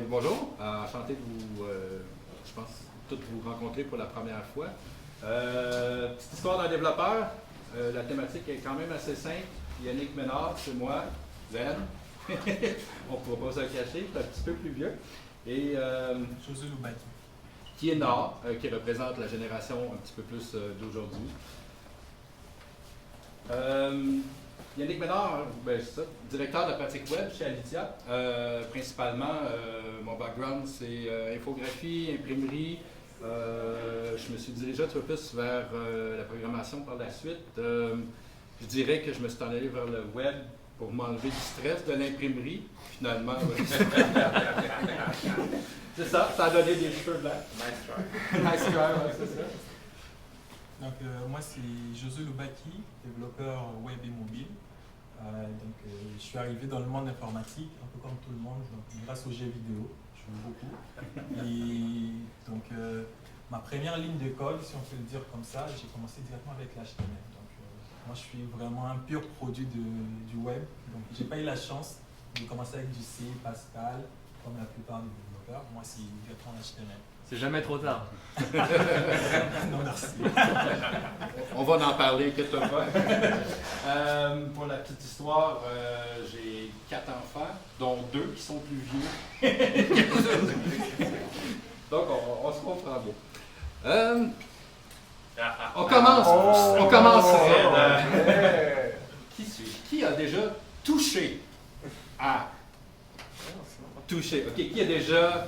Bonjour, enchanté de vous, je pense, toutes vous rencontrer pour la première fois. Petite histoire d'un développeur, la thématique est quand même assez simple. Yannick Ménard, c'est moi, Zen, on ne pourra pas se le cacher, c'est un petit peu plus vieux. Et Josué Loubaki. Qui est Nord, qui représente la génération un petit peu plus d'aujourd'hui. Yannick Ménard, c'est ça, directeur de la pratique web chez Alitia. Principalement, mon background, c'est infographie, imprimerie. Je me suis dirigé un peu plus vers la programmation par la suite. Je dirais que je me suis en allé vers le web pour m'enlever du stress de l'imprimerie. Finalement, c'est ça, ça a donné des cheveux blancs. Nice try. Nice try, ouais, c'est ça. Donc, moi, c'est Josué Loubaki, développeur web et mobile. Je suis arrivé dans le monde informatique, un peu comme tout le monde, grâce aux jeux vidéo. Je joue beaucoup. Et donc, ma première ligne de code, si on peut le dire comme ça, j'ai commencé directement avec l'HTML. Donc, moi, je suis vraiment un pur produit du web. Donc, j'ai pas eu la chance de commencer avec du C, Pascal, comme la plupart des développeurs. Moi, c'est directement l'HTML. C'est jamais trop tard. Non, merci. On va en parler, inquiète-toi pas. Pour la petite histoire, j'ai 4 enfants, dont 2 qui sont plus vieux. Donc, on se comprend bien. On commence. Qui a déjà touché à... Touché, ok. Qui a déjà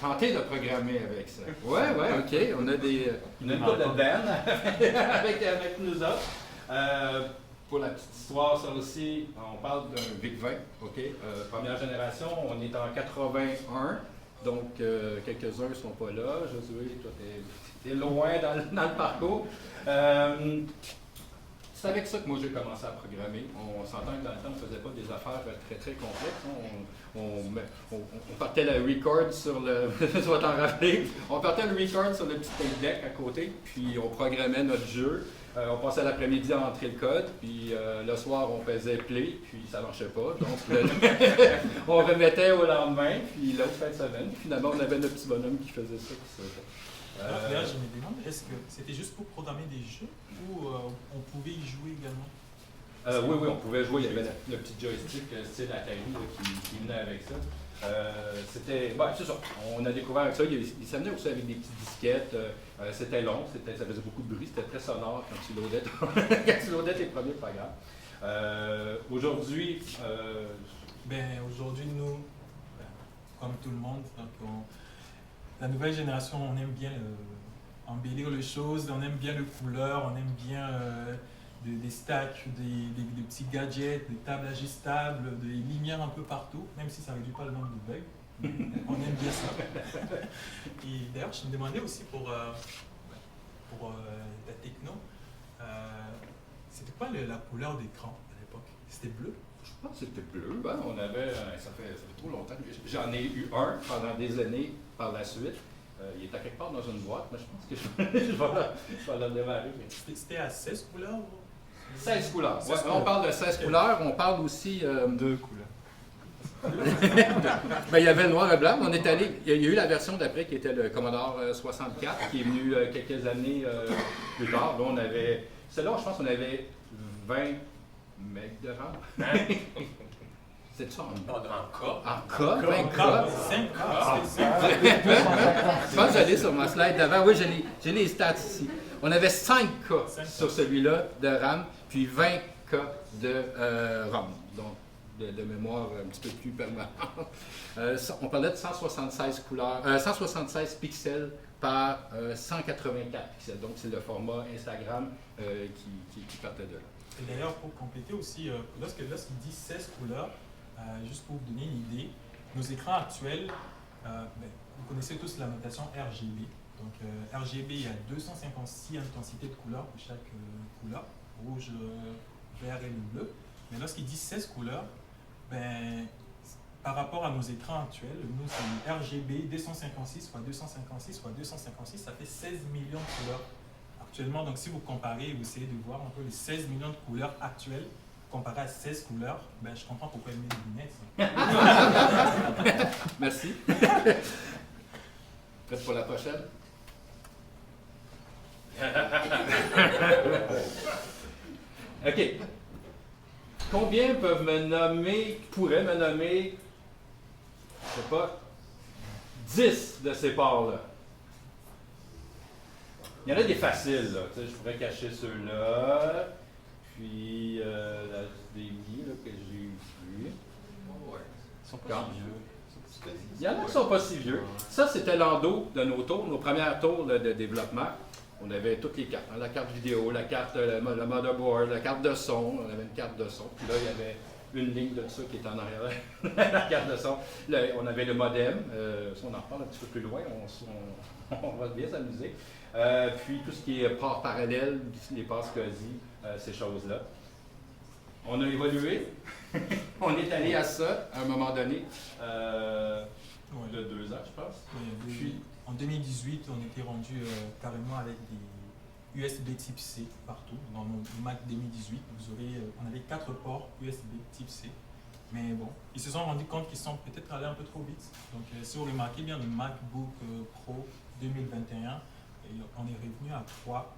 tenté de programmer avec ça? Ouais, ok. On a une couple de Ben avec nous autres. Pour la petite histoire, ça aussi, on parle d'un VIC-20, ok. Première génération, on est en 81, donc quelques-uns ne sont pas là. Josué, toi, t'es loin dans le parcours. C'est avec ça que moi j'ai commencé à programmer. On s'entend que dans le temps, on ne faisait pas des affaires très très complexes. On partait le record sur le. Tu vas t'en rappeler. On partait le record sur le petit tape deck à côté, puis on programmait notre jeu. On passait l'après-midi à entrer le code, puis le soir on faisait play, puis ça ne marchait pas. Donc on remettait au lendemain, puis l'autre fin de semaine. Puis finalement, on avait notre petit bonhomme qui faisait ça. D'ailleurs, je me demande, est-ce que c'était juste pour programmer des jeux ou on pouvait y jouer également? Oui, on pouvait jouer. Il y avait le petit joystick style Atari qui venait avec ça. C'est ça. On a découvert avec ça. Il s'amenait aussi avec des petites disquettes. C'était long, ça faisait beaucoup de bruit. C'était très sonore quand tu loadais tes premiers programmes. Aujourd'hui, aujourd'hui, nous, comme tout le monde, la nouvelle génération, on aime bien embellir les choses, on aime bien les couleurs, on aime bien des stacks, des petits gadgets, des tables ajustables, des lumières un peu partout, même si ça ne réduit pas le nombre de bugs. On aime bien ça. Et d'ailleurs, je me demandais aussi pour ta techno, c'était quoi la couleur d'écran à l'époque? C'était bleu? Je pense que c'était bleu. On avait, ça fait trop longtemps. J'en ai eu un pendant des années par la suite. Il était quelque part dans une boîte, mais je pense que je vais le démarrer. C'était à 16 couleurs? 16 couleurs. Ouais, on parle de 16 couleurs. On parle aussi... 2 couleurs. Il y avait le noir et blanc. On est allé, il y a eu la version d'après qui était le Commodore 64 qui est venu quelques années plus tard. Là, on avait... Celle-là, je pense qu'on avait 20 megs de RAM. C'est ça en En K. En K, 20 K. 5 K. Je pense que j'allais sur ma slide d'avant. Oui, j'ai les stats ici. On avait 5 K sur celui-là de RAM, puis 20 K de ROM, donc de mémoire un petit peu plus permanente. On parlait de 176 couleurs, 176 pixels par 184 pixels. Donc c'est le format Instagram qui partait de là. Et d'ailleurs, pour compléter aussi, lorsqu'il dit 16 couleurs, juste pour vous donner une idée, nos écrans actuels, vous connaissez tous la notation RGB. Donc RGB, il y a 256 intensités de couleurs pour chaque couleur, rouge, vert et le bleu. Mais lorsqu'il dit 16 couleurs, par rapport à nos écrans actuels, nous c'est RGB 256 fois 256 fois 256, ça fait 16 millions de couleurs actuellement. Donc si vous comparez, vous essayez de voir un peu les 16 millions de couleurs actuelles comparé à 16 couleurs, je comprends pourquoi elle met des lunettes. Mais merci. Prête pour la prochaine? OK. Combien pourraient me nommer, je sais pas, 10 de ces ports-là? Il y en a des faciles, là. Tu sais, je pourrais cacher ceux-là. Puis la HDMI là, que j'ai vu. Ils sont pas si vieux. Il y en a qui ne sont pas si vieux. Ça, c'était l'endo de nos tours, nos premières tours là, de développement. On avait toutes les cartes, hein, la carte vidéo, la carte, le motherboard, la carte de son. On avait une carte de son. Puis là, il y avait une ligne de ça qui était en arrière, la carte de son. Là, on avait le modem. Ça, on en reparle un petit peu plus loin. On va bien s'amuser. Puis tout ce qui est port parallèle, les passes SCSI, ces choses-là. On a évolué. On est allé à ça à un moment donné, de 2 ans, je pense. Oui, Puis, en 2018, on était rendu carrément avec des USB type C partout. Dans le Mac 2018, on avait 4 ports USB type C. Mais bon, ils se sont rendus compte qu'ils sont peut-être allés un peu trop vite. Donc, si vous remarquez bien, le MacBook Pro 2021, on est revenu à 3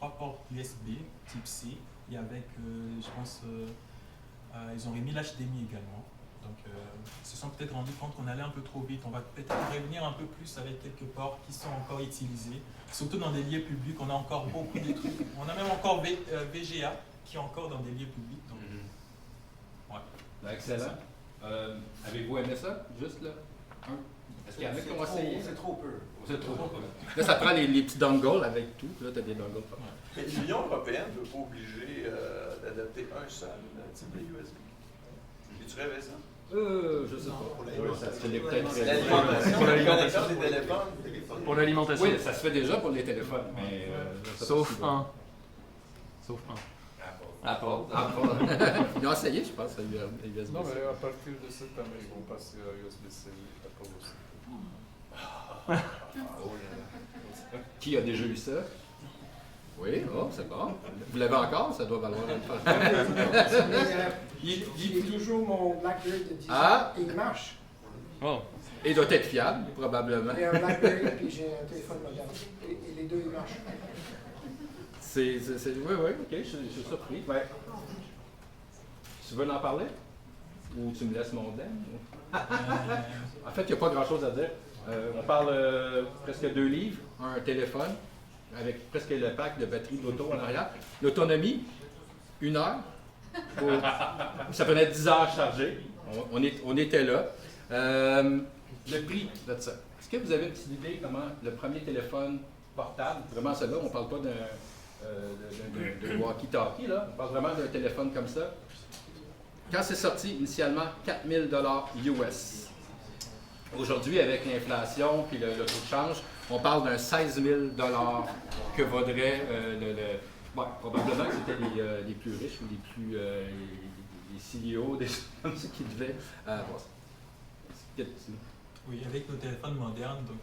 ports USB type C. Et avec, je pense, ils ont remis l'HDMI également. Donc, ils se sont peut-être rendus compte qu'on allait un peu trop vite. On va peut-être revenir un peu plus avec quelques ports qui sont encore utilisés. Surtout dans des lieux publics, on a encore beaucoup de trucs. On a même encore VGA qui est encore dans des lieux publics. Donc, ouais. Excellent. Avez-vous aimé ça? Juste là? Est-ce qu'il y en a qui ont essayé? C'est trop peu. C'est trop peu. Là, ça prend les petits dongles avec tout. Là, tu as des dongles. Mais l'Union européenne ne veut pas obliger d'adapter un seul type de USB. Tu rêvais ça? Je sais pas. Ça se fait peut-être L'alimentation, la connexion des téléphones. Pour l'alimentation. Oui, ça se fait déjà pour les téléphones, mais Sauf un. Sauf un. Apple. Ils ont essayé, je pense, à USB. Non, mais à partir de cette année, ils vont passer à USB-C, Apple aussi. Qui a déjà eu ça? Oui, oh, c'est bon. Vous l'avez encore? Ça doit valoir une fois. J'ai toujours mon BlackBerry de 10 ans Ah. et il marche. Oh. Et il doit être fiable, probablement. J'ai un BlackBerry puis j'ai un téléphone moderne. Et les deux, ils marchent. Oui, ok, je suis surpris. Ouais. Tu veux en parler? Ou tu me laisses mon dème? En fait, il n'y a pas grand-chose à dire. On parle presque 2 livres, un téléphone, avec presque le pack de batterie d'auto en arrière. L'autonomie, 1 heure. Ça prenait 10 heures à charger. On était là. Le prix de ça. Est-ce que vous avez une petite idée comment le premier téléphone portable, vraiment celui-là, on ne parle pas d'un walkie-talkie, là, on parle vraiment d'un téléphone comme ça. Quand c'est sorti, initialement, 4 000 US. Aujourd'hui, avec l'inflation et le taux de change, on parle d'un 16 000 que vaudrait bon, probablement que c'était les plus riches ou les CEO, des choses comme ça qui devaient avoir ça. Oui, avec nos téléphones modernes, donc,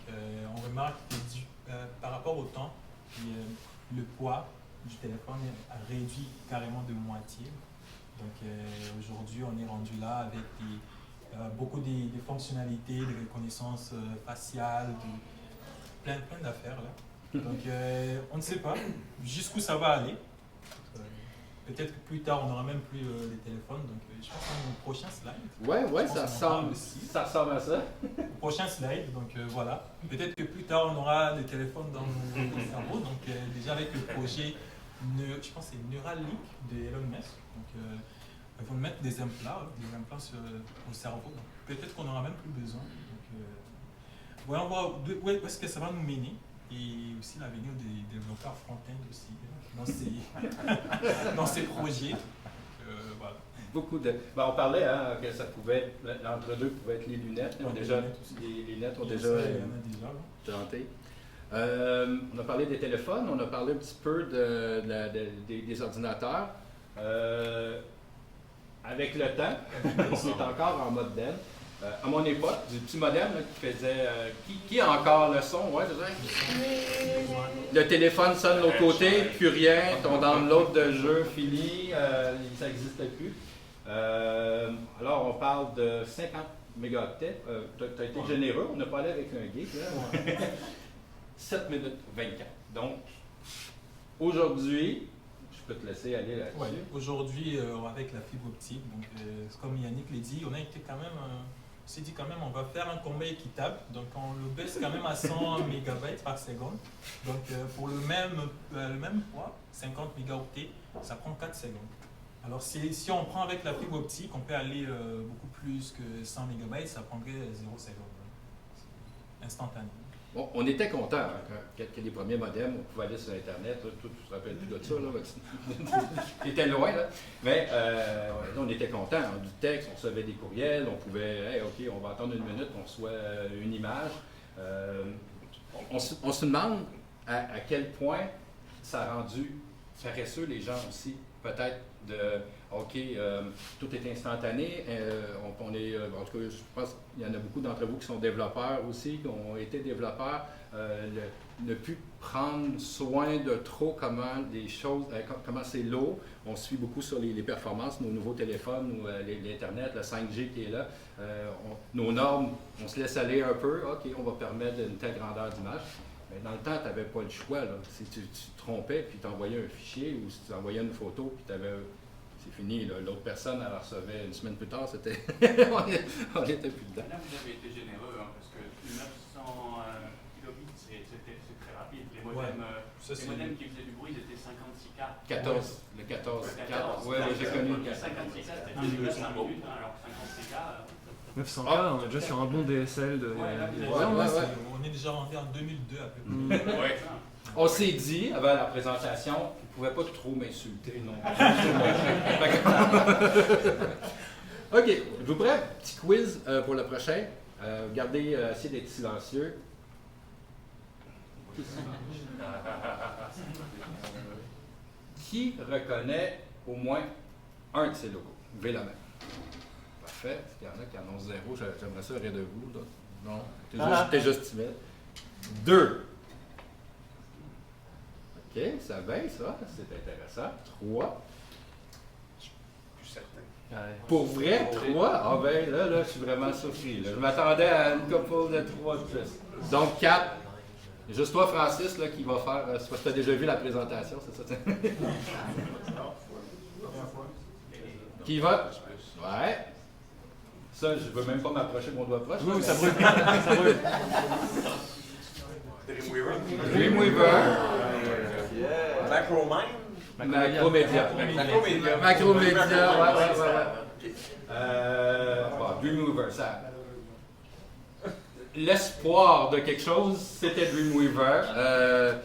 on remarque que par rapport au temps, le poids du téléphone a réduit carrément de moitié. Donc aujourd'hui, on est rendu là avec beaucoup des fonctionnalités, de reconnaissance faciale, plein d'affaires là. Donc on ne sait pas jusqu'où ça va aller. Peut-être que plus tard, on n'aura même plus les téléphones. Donc je pense qu'au prochain slide. Ouais, ça ressemble à ça. Au prochain slide, donc voilà. Peut-être que plus tard, on aura des téléphones dans nos cerveaux. Donc déjà avec le projet, je pense que c'est Neuralink de Elon Musk. Donc ils vont mettre des implants au cerveau. Peut-être qu'on n'aura même plus besoin. Donc voyons voir où est-ce que ça va nous mener. Et aussi l'avenir des développeurs front-end aussi dans ces projets. Voilà. Beaucoup de. Ben, on parlait que ça pouvait être, l'entre-deux pouvait être les lunettes. Les lunettes ont déjà tenté. On a parlé des téléphones, on a parlé un petit peu des ordinateurs. Avec le temps, on est encore en mode modem. À mon époque, du petit modem là, qui faisait. Qui a encore le son? Ouais, c'est ça? Le téléphone sonne de l'autre côté, plus rien, ton download de jeu fini, ça n'existe plus. Alors, on parle de 50 mégaoctets. Tu as été généreux, on n'a pas allé avec un geek, là. 7 minutes 24. Donc, aujourd'hui, je peux te laisser aller là-dessus. Ouais, aujourd'hui, avec la fibre optique, donc, comme Yannick l'a dit, on a été quand même, on s'est dit quand même, on va faire un combat équitable. Donc, on le baisse quand même à 100 MB par seconde. Donc, pour le même poids, 50 mégaoctets, ça prend 4 secondes. Alors, si on prend avec la fibre optique, on peut aller beaucoup plus que 100 MB, ça prendrait 0 seconde. Instantané. Bon, on était contents hein, quand les premiers modems, on pouvait aller sur Internet, tu te rappelles plus de ça, là, t'étais loin, là. Mais on était contents, hein, du texte, on recevait des courriels, on pouvait, hey, OK, on va attendre une minute, on reçoit une image. On se demande à quel point ça a rendu paresseux les gens aussi, peut-être de, OK, tout est instantané, on est, en tout cas, je pense qu'il y en a beaucoup d'entre vous qui sont développeurs aussi, qui ont été développeurs, ne plus prendre soin de trop comment des choses, comment c'est lourd. On suit beaucoup sur les performances, nos nouveaux téléphones, l'Internet, le 5G qui est là. Nos normes, on se laisse aller un peu, OK, on va permettre une telle grandeur d'image. Mais dans le temps, tu n'avais pas le choix. Là. Si tu te trompais, puis tu envoyais un fichier, ou si tu envoyais une photo, puis tu avais... C'est fini, l'autre personne, elle recevait une semaine plus tard, c'était... on était plus dedans. Là, vous avez été généreux, hein, parce que 900 kilobits, c'est très rapide. Les modems qui faisaient du bruit, ils étaient 56K. 14, le 14. 14. Oui, j'ai connu. 56K, c'était 5 minutes, hein, alors que 56K... 900K, on est déjà sur un bon DSL de... On est déjà rentré en 2002 à peu près. Ouais. On s'est dit, avant la présentation, qu'il ne pouvait pas trop m'insulter, non. OK, je vous prends petit quiz pour le prochain. Regardez, essayez d'être silencieux. Qui reconnaît au moins un de ces logos? Levez la main. Parfait. Il y en a qui annoncent 0. J'aimerais ça rire de vous. Là. Non, t'es juste timide. 2. OK, ça baisse, ça. C'est intéressant. 3. Je suis plus certain. Ouais. Pour vrai, 3? Ah ben là, je suis vraiment surpris. Là. Je m'attendais à une couple de 3 de plus. Donc 4. Juste toi, Francis, là, qui va faire... parce que tu as déjà vu la présentation, c'est ça? Qui va? Ouais. Ça, je veux même pas m'approcher de mon doigt proche. Oui, ça brûle. Ça brûle. Dreamweaver. Dreamweaver. Macromine. Macromedia. Macromedia. Macromedia, ouais. Bon, Dreamweaver, ça... L'espoir de quelque chose, c'était Dreamweaver.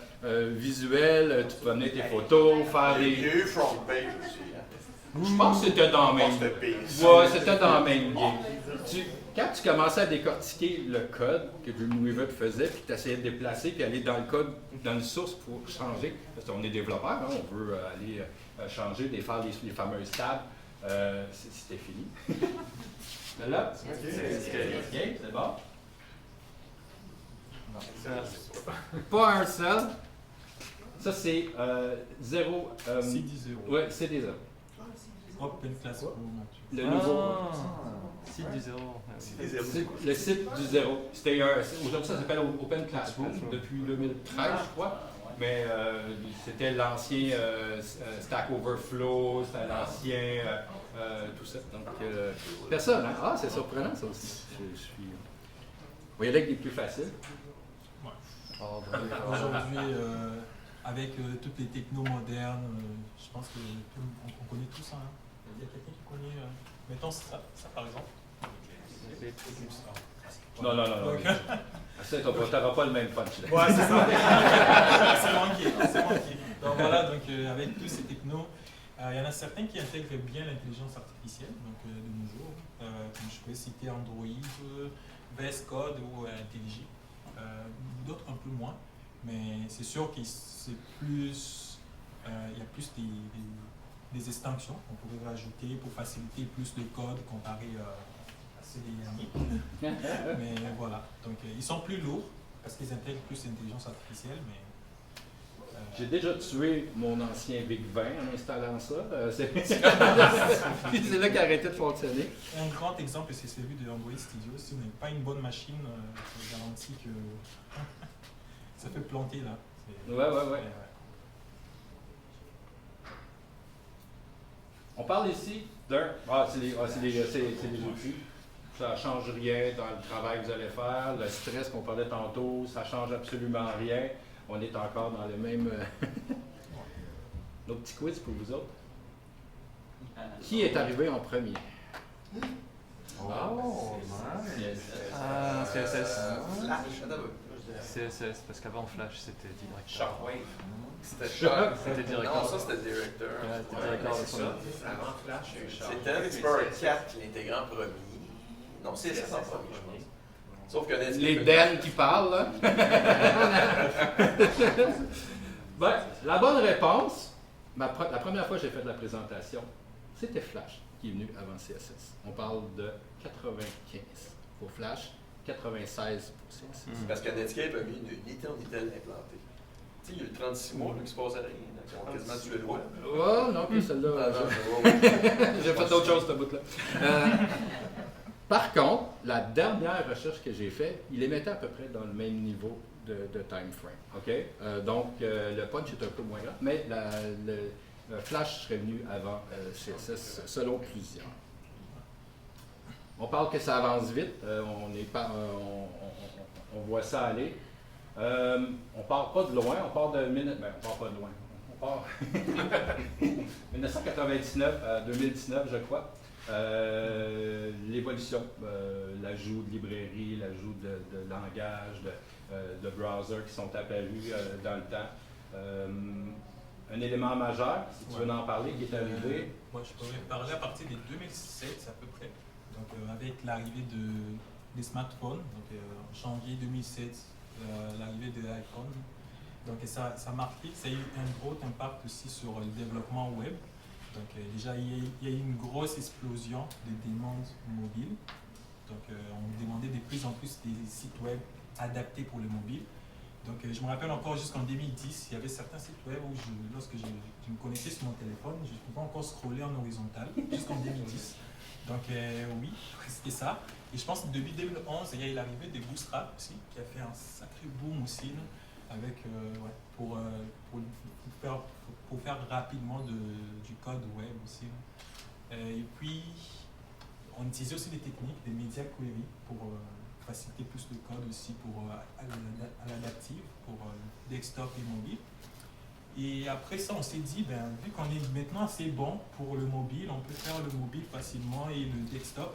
Visuel, tu peux amener tes photos, faire Il y a des... eu Frontpage aussi. Je pense que c'était dans Main. Ouais, c'était dans Main Game. Quand tu commençais à décortiquer le code que Dreamweaver faisait, puis tu essayais de déplacer, puis aller dans le code, dans une source pour changer, parce qu'on est développeur, hein, on veut aller changer, faire les fameuses tables, c'était fini. Là, c'est bon. Pas un seul. Ça, c'est 0. CD0. Ouais, c'est des 0. Open Classroom. Le nouveau. Site du 0. Le site du 0. Aujourd'hui, ça s'appelle Open Classroom depuis 2013, je crois. Mais c'était l'ancien Stack Overflow, c'était l'ancien tout ça. Donc, personne, hein? Ah, c'est surprenant, ça aussi. On va y aller avec des plus faciles. Aujourd'hui, avec toutes les technos modernes, je pense qu'on connaît tout ça. Hein. Il y a quelqu'un qui connaît, mettons ça par exemple. Non. Ça, tu n'auras pas le même punch. Ouais, c'est ça. c'est manqué. Donc voilà, avec tous ces technos, il y en a certains qui intègrent bien l'intelligence artificielle, donc de nos jours. Comme je peux citer Android, VS Code ou IntelliJ. D'autres un peu moins, mais c'est sûr qu'il y a plus des extensions qu'on pourrait rajouter pour faciliter plus le code comparé à ceux des derniers. Mais voilà, donc ils sont plus lourds parce qu'ils intègrent plus l'intelligence artificielle, mais J'ai déjà tué mon ancien Big 20 en installant ça. C'est là qu'il a arrêté de fonctionner. Un grand exemple, c'est celui de Android Studio. Si vous n'avez pas une bonne machine, je vous garantis que ça fait planter là. Ouais. On parle ici d'un... c'est les outils. Ça ne change rien dans le travail que vous allez faire. Le stress qu'on parlait tantôt, ça ne change absolument rien. On est encore dans le même... Notre petit quiz pour vous autres. Qui est arrivé en premier? CSS. Flash, CSS, parce qu'avant Flash c'était directeur. Shockwave. C'était C'était directeur. Non, ça c'était directeur. Ouais, c'était directeur de son. Avant Flash, il y a eu Shockwave. C'était Explorer 4 qui l'intégrait en premier. Non, CSS en premier, je pense. Sauf que Netscape... Les Dan qui parlent, là. Ben, la bonne réponse, la première fois que j'ai fait de la présentation, c'était Flash qui est venu avant CSS. On parle de 95 pour Flash, 96 pour CSS. Parce que Netscape a mis une Unitel implantée. Tu sais, il y a eu 36 mois là, qui se passe à rien. Donc, on a quasiment tué le doigt. Oh non, que celle-là. J'ai fait d'autres choses, ce bout-là. Par contre, la dernière recherche que j'ai faite, il les mettait à peu près dans le même niveau de time frame. OK? Donc, le punch est un peu moins grand, mais le Flash serait venu avant CSS, selon plusieurs. On parle que ça avance vite, on voit ça aller. On part pas de loin, on part de minutes, ben on part pas de loin. On part 1999 à 2019, je crois. L'évolution, l'ajout de librairies, l'ajout de langage, de browsers qui sont apparus dans le temps. Un élément majeur, si tu veux en parler, qui est arrivé. Moi, je pourrais parler à partir de 2007 à peu près. Donc, avec l'arrivée des smartphones, donc en janvier 2007, l'arrivée de l'iPhone. Donc, ça a marqué, ça a eu un gros impact aussi sur le développement web. Donc, déjà, il y a eu une grosse explosion des demandes mobiles. Donc, on demandait de plus en plus des sites web adaptés pour le mobile. Donc, je me rappelle encore jusqu'en 2010, il y avait certains sites web où lorsque je me connectais sur mon téléphone, je ne pouvais pas encore scroller en horizontal jusqu'en 2010. Donc, oui, c'était ça. Et je pense que depuis 2011, il y a eu l'arrivée des Bootstrap aussi, qui a fait un sacré boom aussi, avec, pour faire rapidement du code web aussi. Et puis, on utilisait aussi des techniques, des media query pour faciliter plus le code aussi à l'adaptive, pour desktop et mobile. Et après ça, on s'est dit, vu qu'on est maintenant assez bon pour le mobile, on peut faire le mobile facilement et le desktop,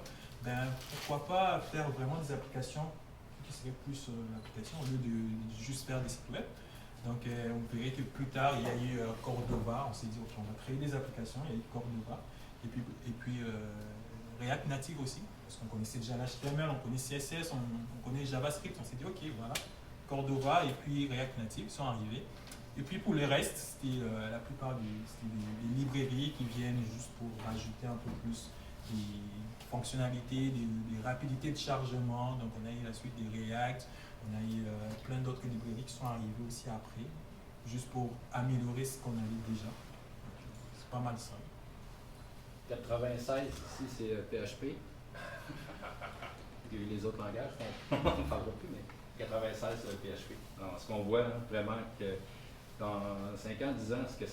pourquoi pas faire vraiment des applications qui seraient plus l'application au lieu de juste faire des sites web. Donc, on verrait que plus tard, il y a eu Cordova. On s'est dit, OK, on va créer des applications. Il y a eu Cordova. Et puis React Native aussi, parce qu'on connaissait déjà l'HTML, on connaissait CSS, on connaît JavaScript. On s'est dit, OK, voilà, Cordova et puis React Native sont arrivés. Et puis pour le reste, c'était la plupart c'était des librairies qui viennent juste pour rajouter un peu plus des fonctionnalités, des rapidités de chargement. Donc, on a eu la suite des React. On a eu plein d'autres librairies qui sont arrivées aussi après, juste pour améliorer ce qu'on avait déjà. C'est pas mal ça. 96, ici, c'est PHP. Il y a eu les autres langages, on ne parlera plus, mais 96, c'est le PHP. Alors, ce qu'on voit vraiment que dans 5 ans, 10 ans, est-ce que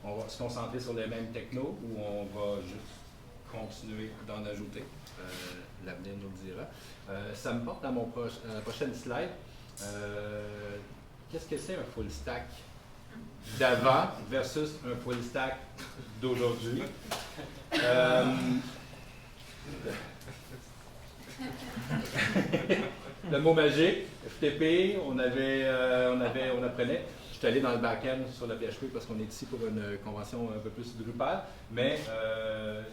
on va se concentrer sur les mêmes technos ou on va juste continuer d'en ajouter? L'avenir nous le dira. Ça me porte à mon prochaine slide. Qu'est-ce que c'est un full stack d'avant versus un full stack d'aujourd'hui? Le mot magique, FTP, on apprenait. Je suis allé dans le back-end sur le PHP parce qu'on est ici pour une convention un peu plus Drupal, mais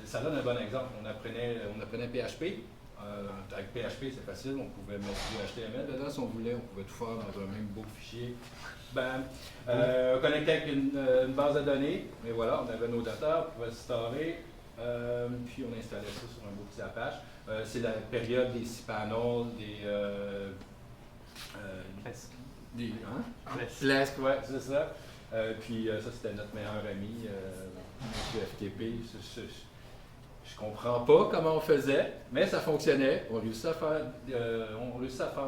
ça donne un bon exemple. On apprenait PHP. Avec PHP, c'est facile, on pouvait mettre du HTML dedans si on voulait, on pouvait tout faire dans un même beau fichier. Connecté avec une base de données, mais voilà, on avait nos data, on pouvait se storer, puis on installait ça sur un beau petit Apache. C'est la période des cPanel, Plesk, ouais, c'est ça. Puis ça, c'était notre meilleur ami, M. FTP. Je comprends pas comment on faisait, mais ça fonctionnait. On réussit à faire,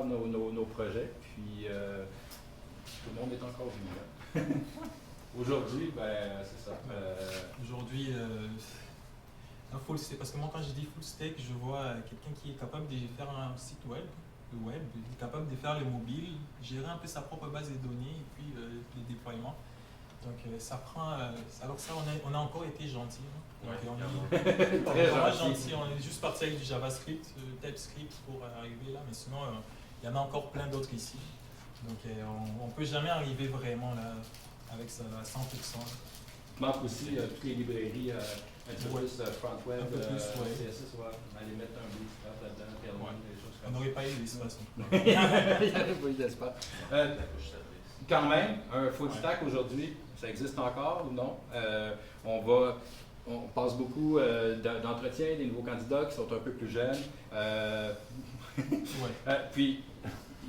nos projets, puis tout le monde est encore vivant. Aujourd'hui, ben, c'est ça. Aujourd'hui, un full stack, parce que moi, quand je dis full stack, je vois quelqu'un qui est capable de faire un site web, capable de faire le mobile, gérer un peu sa propre base de données et puis les déploiements. Donc ça prend. Alors ça, on a encore été gentil. Hein. Donc, on est Très vraiment gentil. On est juste parti avec du JavaScript, TypeScript pour arriver là, mais sinon, il y en a encore plein d'autres ici. Donc on ne peut jamais arriver vraiment là avec ça à 100%. Il manque aussi toutes les librairies un petit peu plus front-web, CSS, aller mettre un bootstrap là-dedans, Tailwind, des choses On comme ça. n'aurait pas eu l'espace. Il n'y aurait pas eu d'espace. Quand même, un full stack aujourd'hui, ça existe encore ou non? On passe beaucoup d'entretiens, des nouveaux candidats qui sont un peu plus jeunes. Puis,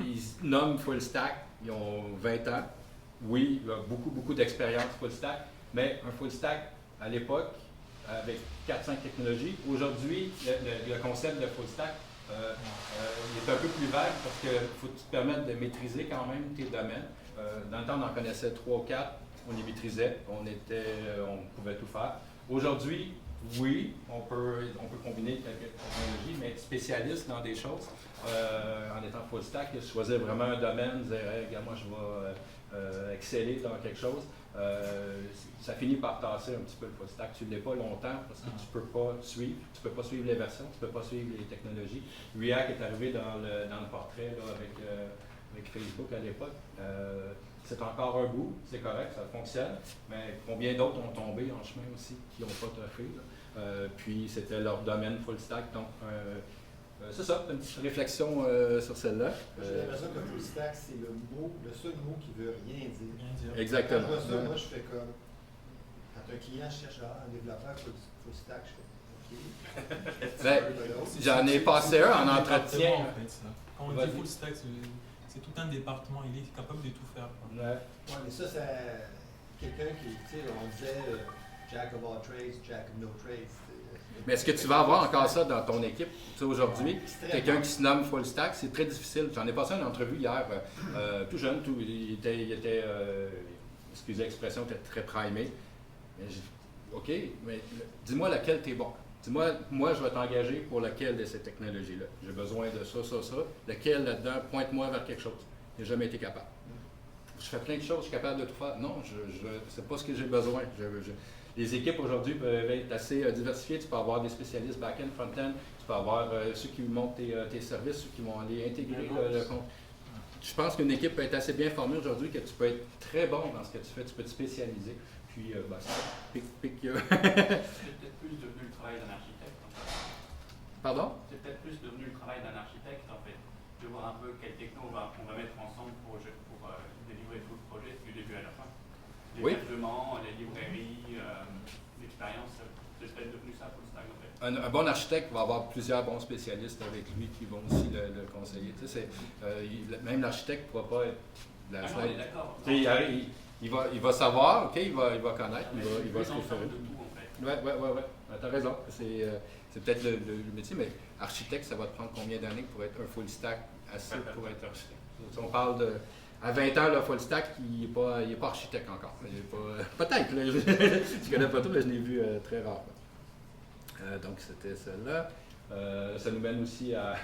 ils se nomment full stack, ils ont 20 ans. Oui, il y a beaucoup d'expérience full stack, mais un full stack à l'époque, avec 4-5 technologies, aujourd'hui, le concept de full stack, il est un peu plus vague parce qu'il faut que tu te permettes de maîtriser quand même tes domaines. Dans le temps, on en connaissait 3 ou 4, on les maîtrisait, on pouvait tout faire. Aujourd'hui, oui, on peut combiner quelques technologies, mais être spécialiste dans des choses, en étant full stack, choisir vraiment un domaine, dire hey, regarde, moi je vais exceller dans quelque chose, ça finit par tasser un petit peu le full stack. Tu ne l'es pas longtemps parce que tu peux pas suivre les versions, tu ne peux pas suivre les technologies. React est arrivé dans le portrait là, avec Facebook à l'époque. C'est encore un bout, c'est correct, ça fonctionne, mais combien d'autres ont tombé en chemin aussi qui n'ont pas toffé. Puis c'était leur domaine full stack, donc c'est ça, une petite réflexion sur celle-là. J'ai l'impression que full stack, c'est le seul mot qui veut rien dire. Exactement. Quand je vois ça, moi je fais comme, quand un client cherche un développeur full stack, je fais OK. J'en ai passé un en entretien. En fait, ça. Quand on dit full stack, c'est tout un département, il est capable de tout faire. Ouais, mais ça, c'est quelqu'un qui, tu sais, on disait Jack of all trades, Jack of no trades. Mais est-ce que tu vas avoir encore ça dans ton équipe? Tu sais, aujourd'hui, quelqu'un qui se nomme full stack, c'est très difficile. J'en ai passé une entrevue hier, tout jeune, il était excusez l'expression, il était très primé. Mais OK, mais dis-moi laquelle tu es bon. Dis-moi, moi, je vais t'engager pour laquelle de ces technologies-là. J'ai besoin de ça. Lequel là-dedans, pointe-moi vers quelque chose. Je n'ai jamais été capable. Je fais plein de choses, je suis capable de tout faire. Non, c'est pas ce que j'ai besoin. Les équipes aujourd'hui peuvent être assez diversifiées. Tu peux avoir des spécialistes back-end, front-end. Tu peux avoir ceux qui montent tes services, ceux qui vont aller intégrer le compte. Je pense qu'une équipe peut être assez bien formée aujourd'hui, que tu peux être très bon dans ce que tu fais. Tu peux te spécialiser. Puis, c'est peut-être plus devenu le travail d'un architecte. En fait. Pardon? C'est peut-être plus devenu le travail d'un architecte, en fait, de voir un peu quelle techno on va mettre ensemble pour délivrer tout le projet du début à la fin. L'hébergement, les librairies, l'expérience, c'est peut-être devenu ça full stack, en fait. Un bon architecte va avoir plusieurs bons spécialistes avec lui qui vont aussi le conseiller. Tu sais, même l'architecte ne pourra pas être la on est d'accord. Il va savoir, OK, il va connaître, il va se référer. de tout, en fait. Ouais. Tu as raison. C'est peut-être le métier, mais architecte, ça va te prendre combien d'années pour être un full stack assez pour être architecte? Si on parle à 20 ans, le full stack, il n'est pas architecte encore. Peut-être, je connais pas tout, mais je l'ai vu très rare. Donc, c'était celle-là. Ça nous mène aussi à...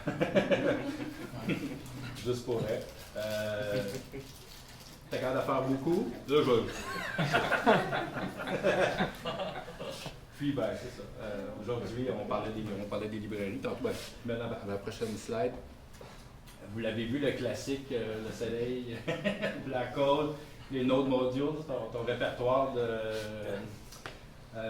Juste pour elle. T'as capable de faire beaucoup. Là, Puis, c'est ça. Aujourd'hui, on parlait des librairies. Tantôt, maintenant, à la prochaine slide, vous l'avez vu, le classique, le soleil, Black Hole, les Node Modules, ton répertoire de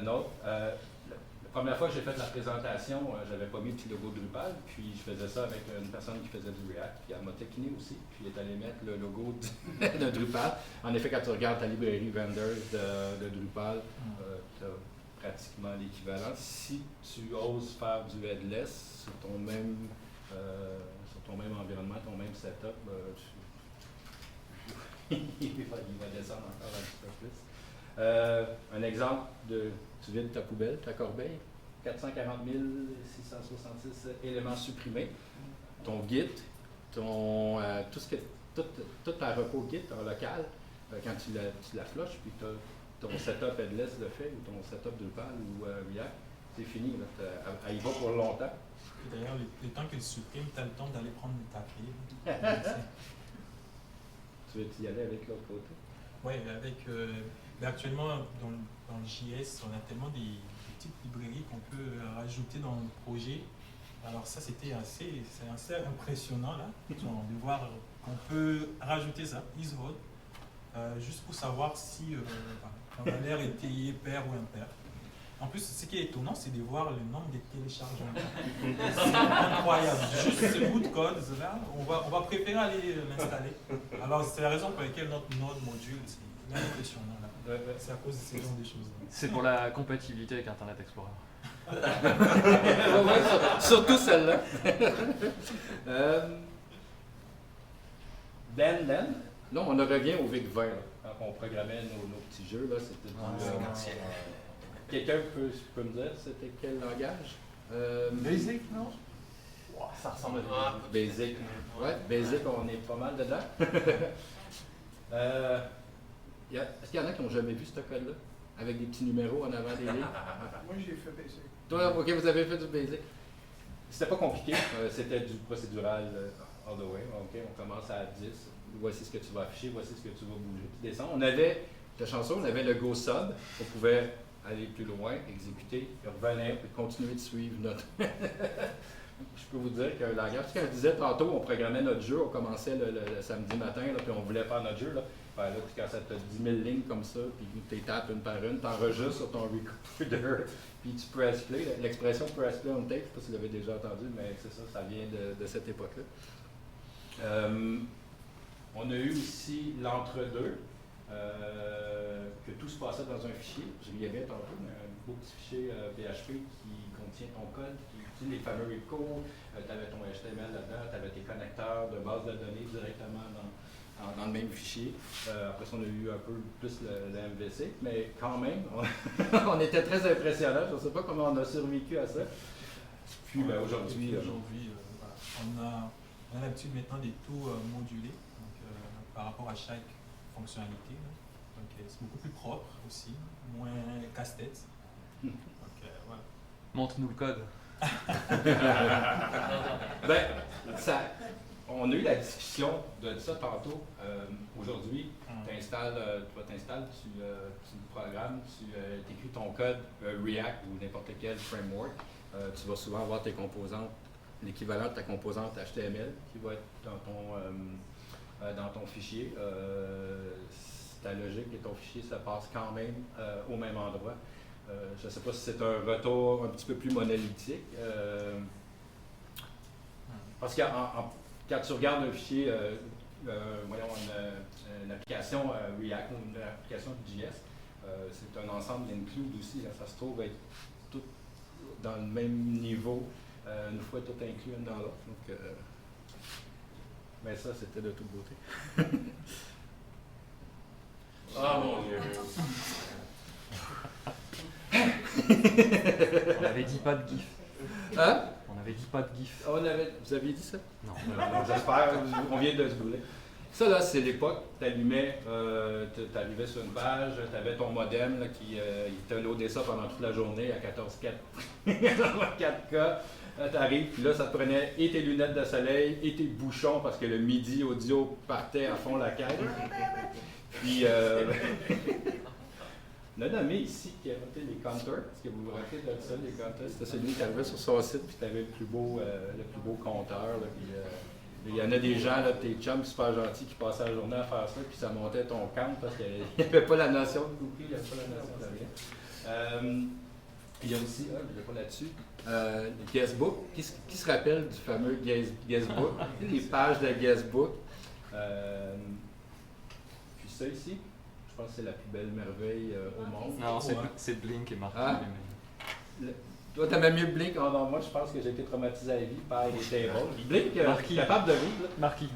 Node. La première fois que j'ai fait la présentation, j'avais pas mis le petit logo de Drupal, puis je faisais ça avec une personne qui faisait du React, puis elle m'a taquiné aussi, puis elle est allée mettre le logo de Drupal. En effet, quand tu regardes ta librairie vendors de Drupal, tu as pratiquement l'équivalent. Si tu oses faire du headless sur ton même environnement, ton même setup, il va descendre encore un petit peu plus. Un exemple de, tu vides ta poubelle, ta corbeille, 440 666 éléments supprimés. Ton Git, ton, tout ta repo Git en local, quand tu la flushes, puis ton setup headless le fait, ou ton setup Drupal ou React, c'est fini. Là, elle y va pour longtemps. Et d'ailleurs, le temps qu'elle supprime, tu as le temps d'aller prendre ta clé. Tu veux y aller avec l'autre côté? Oui, mais actuellement, dans le JS, on a tellement des petites librairies qu'on peut rajouter dans le projet. Alors ça, c'est assez impressionnant là, de voir qu'on peut rajouter ça, isRod, juste pour savoir si un valeur était pair ou impair. En plus, ce qui est étonnant, c'est de voir le nombre de téléchargements. C'est incroyable. Juste ce bout de code là, on va préférer aller l'installer. Alors c'est la raison pour laquelle notre node module, c'est impressionnant là. C'est à cause de ces genre de choses. C'est pour la compatibilité avec Internet Explorer. Ouais, surtout celle-là. Dan, là, on en revient au VIC 20. Là. Quand on programmait nos petits jeux, là, c'était du... Quelqu'un peut me dire c'était quel langage? Basic, non? Wow, ça ressemble à Basic. Ouais, Basic, on est pas mal dedans. Est-ce qu'il y en a qui n'ont jamais vu ce code-là? Avec des petits numéros en avant des lignes? Moi, j'ai fait Basic. Toi, ok, vous avez fait du Basic. C'était pas compliqué, c'était du procédural all the way. Ok, on commence à 10. Voici ce que tu vas afficher, voici ce que tu vas bouger. Puis descendre. On avait, la chanson, on avait le Go Sub. On pouvait aller plus loin, exécuter, puis revenir, puis continuer de suivre notre... Je peux vous dire qu'un langage, parce que je disais tantôt, on programmait notre jeu, on commençait le samedi matin, là, puis on voulait faire notre jeu. Là. Ben, là, quand ça te 10 000 lignes comme ça, puis tu les tapes une par une, tu enregistres sur ton recorder, puis tu press play. L'expression press play on tape, je ne sais pas si vous l'avez déjà entendu, mais c'est ça, ça vient de cette époque-là. On a eu aussi l'entre-deux. Que tout se passait dans un fichier, je l'y avais tantôt, un beau petit fichier PHP qui contient ton code, qui utilise les fameux repos, tu avais ton HTML là-dedans, tu avais tes connecteurs de base de données directement dans le même fichier. Après ça, on a eu un peu plus le MVC, mais quand même, on était très impressionnants. Je ne sais pas comment on a survécu à ça. Puis aujourd'hui, voilà. On a l'habitude maintenant de tout moduler par rapport à chaque fonctionnalité. Donc c'est beaucoup plus propre aussi, moins casse-tête. Donc voilà. Montre-nous le code. On a eu la discussion de ça tantôt. Aujourd'hui, tu t'installes, tu programmes, tu écris ton code React ou n'importe quel framework. Tu vas souvent avoir tes composantes, l'équivalent de ta composante HTML qui va être dans ton fichier. Ta logique et ton fichier se passent quand même au même endroit. Je ne sais pas si c'est un retour un petit peu plus monolithique. Parce que quand tu regardes un fichier, une application React ou une application JS, c'est un ensemble d'include aussi. Là, ça se trouve être tout dans le même niveau, une fois tout inclus un dans l'autre. Donc, mais ça, c'était de toute beauté. Ah mon Dieu! On avait dit pas de GIF. Hein? On avait dit pas de GIF. Vous aviez dit ça? Non. J'espère, on vient de se brûler. Ça, là, c'est l'époque, tu arrivais sur une page, tu avais ton modem là, qui te loadait ça pendant toute la journée à 4K. Tu arrives, puis là, ça te prenait et tes lunettes de soleil et tes bouchons parce que le MIDI audio partait à fond la caisse. Puis, on a nommé ici qui a noté les counters. Est-ce que vous vous rappelez de ça, les counters? C'était celui qui arrivait sur son site, puis tu avais le plus beau compteur. Là, puis, il y en a des gens, là, tes chums super gentils, qui passaient la journée à faire ça, puis ça montait ton count parce qu'il n'y avait pas la notion de bouclier, il n'y avait pas la notion de rien. Il y a aussi, je ne vais pas là-dessus, le guestbook. Qui se rappelle du fameux guestbook? Les pages de guestbook. Puis ça ici, je pense que c'est la plus belle merveille au monde. Non, c'est Blink et Martin. Ah. Toi, t'aimais mieux Blink? Oh non, moi, je pense que j'ai été traumatisé à vie par les tables. Blink, capable de vivre, là. Marquis.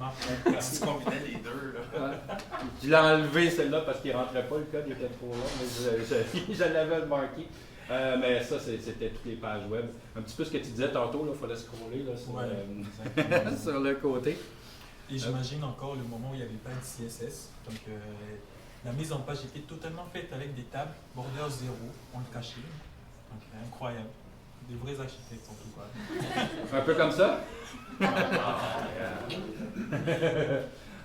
Si tu combinais les deux, là. Ouais. Je l'ai enlevé, celle-là, parce qu'il rentrait pas, le code, il était trop long, mais je l'avais le marqué. Mais ça, c'était toutes les pages web. Un petit peu ce que tu disais tantôt, il fallait scroller là, sur, sur le côté. Et j'imagine encore le moment où il n'y avait pas de CSS. Donc la mise en page était totalement faite avec des tables, border 0, on le cachait. Donc incroyable. Des vrais architectes en tout cas. Un peu comme ça? Là,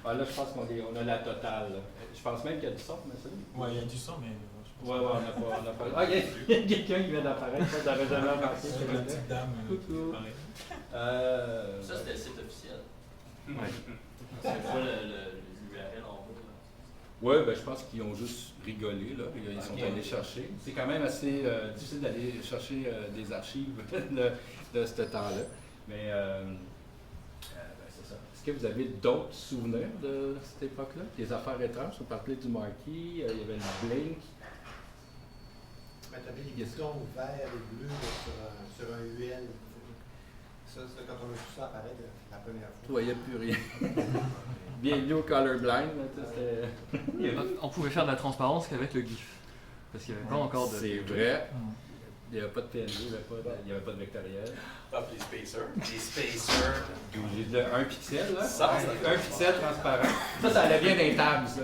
je pense qu'on a la totale. Là. Je pense même qu'il y a du son, mais ça. Ouais, il y a du son, mais Ouais, on n'a pas. Ah, il y a quelqu'un qui vient d'apparaître, ça, j'avais jamais remarqué. c'est la petite dame. Coucou. Ça, c'était le site officiel. Ouais. C'est pas les URL en haut. Oui, ben, je pense qu'ils ont juste rigolé, là. Ils sont allés chercher. C'est quand même assez difficile d'aller chercher des archives de ce temps-là. Mais c'est ça. Est-ce que vous avez d'autres souvenirs de cette époque-là? Des affaires étranges? On parlait du Marquis, il y avait le Blink. Tu avais les boutons verts et bleus sur un UL. Ça, quand on a vu ça apparaître la première fois. Tu voyais plus rien. Bienvenue au Colorblind. On pouvait faire de la transparence qu'avec le GIF. Parce qu'il n'y avait pas encore de. C'est vrai. Il n'y avait pas de PNG, il n'y avait pas de vectoriel. Ah, puis les spacers. Les spacers. J'ai dit un pixel, là. Ça, un pixel transparent. Ça allait bien d'un table, ça.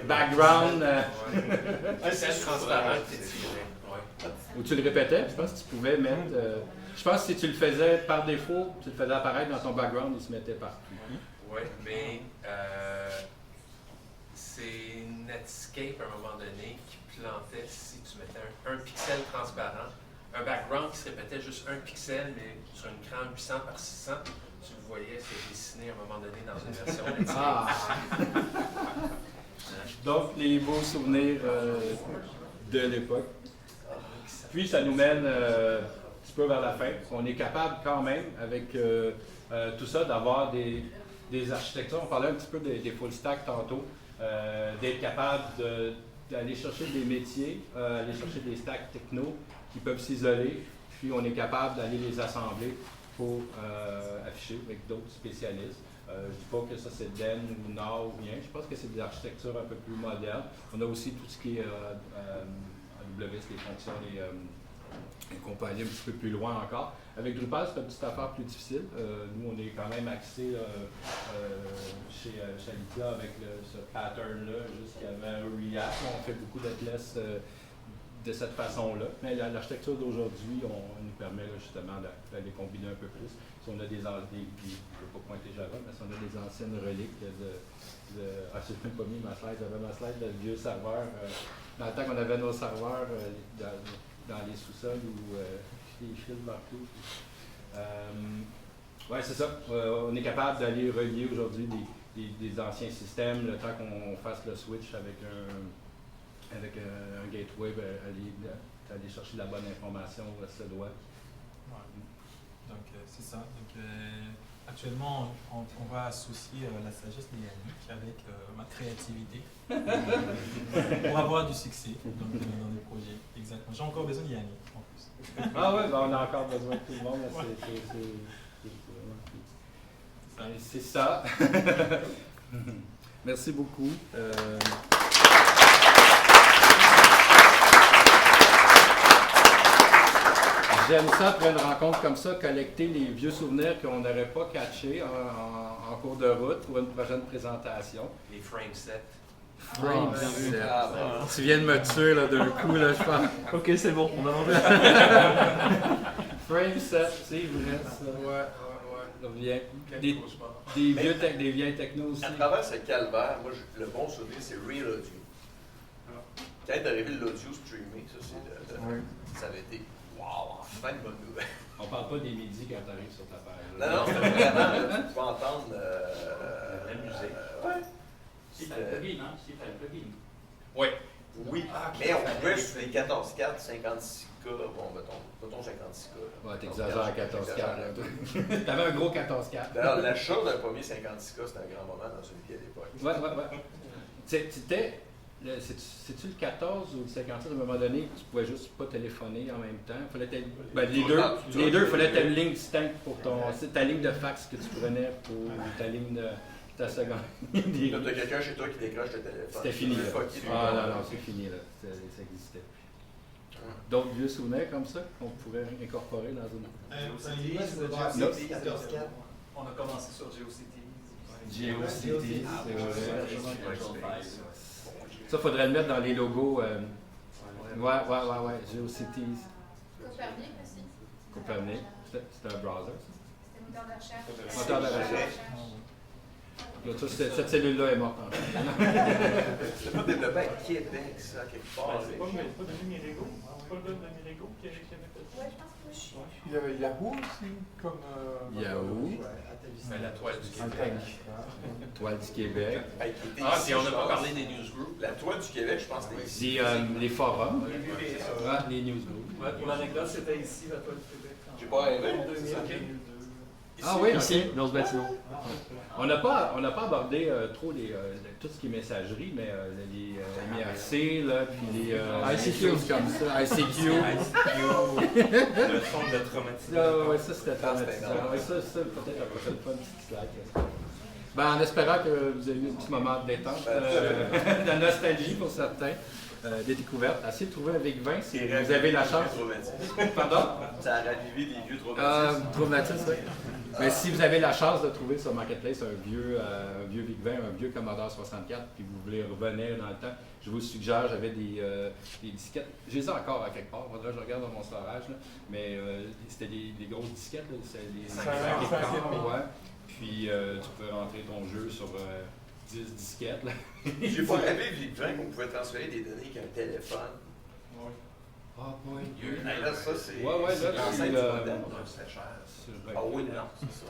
Background. Un pixel transparent. Où tu le répétais, je pense que tu pouvais mettre. Je pense que si tu le faisais par défaut, tu le faisais apparaître dans ton background, il se mettait partout. Oui, mais c'est Netscape à un moment donné qui plantait si tu mettais un pixel transparent, un background qui se répétait juste un pixel, mais sur un écran 800 par 600, tu le voyais se dessiner à un moment donné dans une version Netscape. Ah. Donc, les beaux souvenirs de l'époque. Puis, ça nous mène un petit peu vers la fin. On est capable quand même, avec tout ça, d'avoir des architectures. On parlait un petit peu des full stack tantôt, d'être capable d'aller chercher des métiers, aller chercher des stacks techno qui peuvent s'isoler, puis on est capable d'aller les assembler pour afficher avec d'autres spécialistes. Je ne dis pas que ça c'est Den ou Nord ou rien, je pense que c'est des architectures un peu plus modernes. On a aussi tout ce qui est AWS, les fonctions, les compagnies un petit peu plus loin encore. Avec Drupal, c'est une petite affaire plus difficile. Nous, on est quand même axé chez Alicia avec ce pattern-là, jusqu'à React. On fait beaucoup d'atlas de cette façon-là. Mais l'architecture d'aujourd'hui, on nous permet là, justement d'aller combiner un peu plus. Si on a je ne vais pas pointer Java, mais si on a des anciennes reliques je n'ai même pas mis ma slide, j'avais ma slide de vieux serveur. Dans le temps qu'on avait nos serveurs dans les sous-sols ou les fils partout. Oui, c'est ça. On est capable d'aller relier aujourd'hui des anciens systèmes, le temps qu'on fasse le switch avec un gateway, aller chercher la bonne information où elle se doit. Ouais. Donc, c'est ça. Donc, actuellement, on va associer la sagesse de Yannick avec ma créativité pour avoir du succès dans les projets. Exactement. J'ai encore besoin de Yannick en plus. Ah ouais, ben on a encore besoin de tout le monde. C'est ça. Merci beaucoup. J'aime ça, après une rencontre comme ça, collecter les vieux souvenirs qu'on n'aurait pas catchés en cours de route pour une prochaine présentation. Les frame sets. Frame set. Tu viens de me tuer là, d'un coup, là, je pense. Ok, c'est bon, on a vendu. Frame set, c'est vrai ça. Ouais. Ça revient. Des vieilles technos aussi. À travers ce calvaire, moi, le bon souvenir, c'est Real Audio. Quand est arrivé l'audio streamé, ça avait été enfin une bonne nouvelle. On parle pas des midis quand tu arrives sur ta page. Non, c'était vraiment, tu peux entendre la vraie musique. Ouais. Si t'as le plugin, hein? Si t'as le plugin. Oui. Oui, mais on pouvait sur les 14.4, 56K, bon, mettons 56K. Ouais, t'exagères à 14.4. T'avais un gros 14.4. D'ailleurs, l'achat d'un premier 56K, c'était un grand moment dans une vie à l'époque. Ouais. C'était C'est-tu le 14 ou le 56 à un moment donné, tu pouvais juste pas téléphoner en même temps? Les deux, il fallait ta ligne distincte pour ta ligne de fax que tu prenais pour ta ligne de ta seconde. Là, t'as quelqu'un chez toi qui décroche le téléphone. C'était fini, là. Non, c'est fini, là. Ça existait. D'autres vieux souvenirs comme ça qu'on pourrait incorporer dans une... On a commencé sur GeoCities. GeoCities, c'est vrai. Ça, faudrait le mettre dans les logos. Ouais, GeoCities. Copernic aussi. Copernic, c'était un browser, ça? C'était Moteur de recherche. Là, cette cellule-là est morte. C'est pas développé à Québec, ça, quelque part. C'est pas de Numérigo. C'est pas le gars de Numérigo qui avait fait ça. Ouais, je pense que je suis. Il y avait Yahoo aussi, comme... Yahoo. La toile du Québec. Toile du Québec. Puis on n'a pas parlé des newsgroups. La toile du Québec, je pense que c'était ici. Les forums. Les newsgroups. Ouais, pour l'anecdote, c'était ici, la toile du Québec. J'ai pas rêvé. Ah oui, ici, dans ce bâtiment. On n'a pas abordé trop tout ce qui est messagerie, mais les MIRC, là, puis les choses comme ça, ICQ. Le fond de traumatisation. Oui, ça c'était traumatisant. Ouais, ça peut-être la prochaine fois, une petite slide. En espérant que vous avez eu un petit moment de détente, de nostalgie pour certains, des découvertes. Essayez de trouver un Vic 20 si vous avez la chance. Pardon? Ça a ravivé des vieux traumatismes. Traumatisme, oui. Mais si vous avez la chance de trouver sur Marketplace un vieux Vic 20, un vieux Commodore 64, puis vous voulez revenir dans le temps, je vous suggère, j'avais des disquettes. Je les ai encore à quelque part, faudrait que je regarde dans mon storage, là. Mais c'était des grosses disquettes, là. C'était des 5 ouais. Puis tu peux rentrer ton jeu sur 10 disquettes. Là. J'ai pas rêvé, Vic 20, qu'on pouvait transférer des données avec un téléphone. Ah, oui. Là, ça, c'est. Ouais, là, c'est C'était cher. Ah oui, non, c'est ça.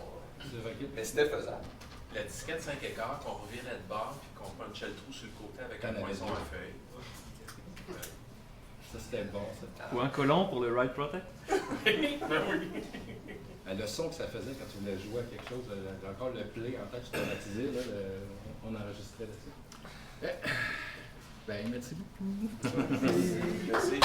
Mais c'était faisable. La disquette 5 écarts qu'on revirait de bord puis qu'on punchait le trou sur le côté avec un poinçon à feuille. Ça, c'était bon, ça. Ou un collant pour le Write Protect. Le son que ça faisait quand tu voulais jouer à quelque chose, encore le play en tant que automatisé, là, on enregistrait là-dessus. Merci beaucoup. Merci.